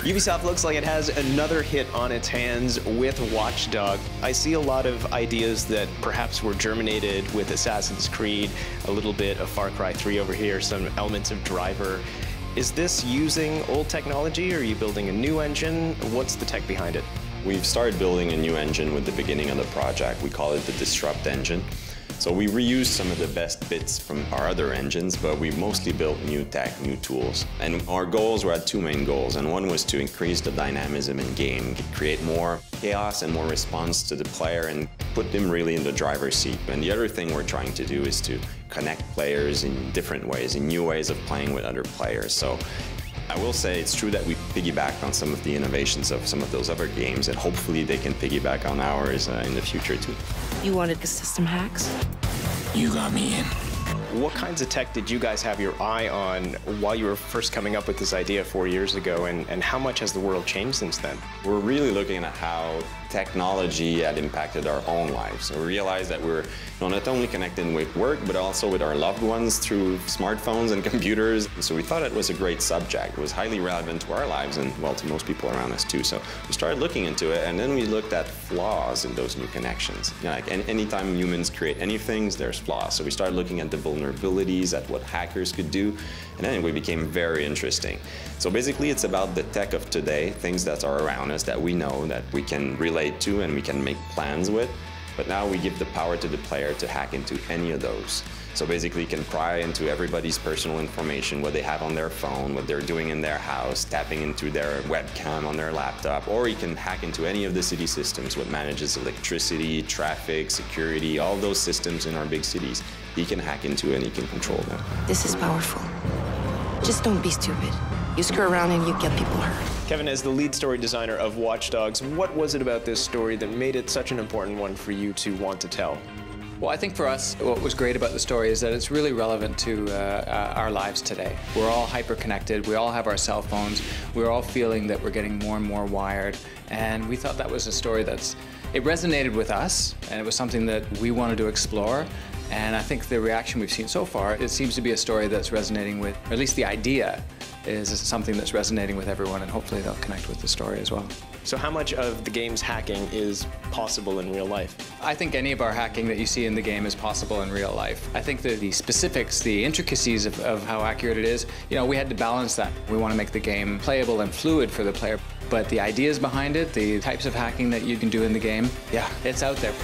Ubisoft looks like it has another hit on its hands with Watch Dogs. I see a lot of ideas that perhaps were germinated with Assassin's Creed, a little bit of Far Cry 3 over here, some elements of Driver. Is this using old technology, or are you building a new engine? What's the tech behind it? We've started building a new engine with the beginning of the project. We call it the Disrupt engine. So we reused some of the best bits from our other engines, but we mostly built new tech, new tools. And our goals were at two main goals, and one was to increase the dynamism in game, create more chaos and more response to the player, and put them really in the driver's seat. And the other thing we're trying to do is to connect players in different ways, in new ways of playing with other players. So I will say it's true that we piggybacked on some of the innovations of some of those other games, and hopefully they can piggyback on ours in the future too. You wanted the system hacks? You got me in. What kinds of tech did you guys have your eye on while you were first coming up with this idea 4 years ago, and how much has the world changed since then? We're really looking at how technology had impacted our own lives. So we realized that we're not only connected with work, but also with our loved ones through smartphones and computers. So we thought it was a great subject. It was highly relevant to our lives and, well, to most people around us too. So we started looking into it, and then we looked at flaws in those new connections. You know, like anytime humans create anything, there's flaws. So we started looking at the vulnerabilities, at what hackers could do, and then it became very interesting. So basically it's about the tech of today, things that are around us that we know, that we can relate to and we can make plans with, but now we give the power to the player to hack into any of those. So basically you can pry into everybody's personal information, what they have on their phone, what they're doing in their house, tapping into their webcam on their laptop, or you can hack into any of the city systems, what manages electricity, traffic, security, all those systems in our big cities. He can hack into and he can control them. This is powerful. Just don't be stupid. You screw around and you get people hurt. Kevin, as the lead story designer of Watch Dogs, what was it about this story that made it such an important one for you to want to tell? Well, I think for us, what was great about the story is that it's really relevant to our lives today. We're all hyper-connected, we all have our cell phones, we're all feeling that we're getting more and more wired, and we thought that was a story it resonated with us, and it was something that we wanted to explore. And I think the reaction we've seen so far, it seems to be a story that's resonating with, or at least the idea is something that's resonating with everyone, and hopefully they'll connect with the story as well. So how much of the game's hacking is possible in real life? I think any of our hacking that you see in the game is possible in real life. I think that the specifics, the intricacies of how accurate it is, you know, we had to balance that. We want to make the game playable and fluid for the player, but the ideas behind it, the types of hacking that you can do in the game, yeah, it's out there.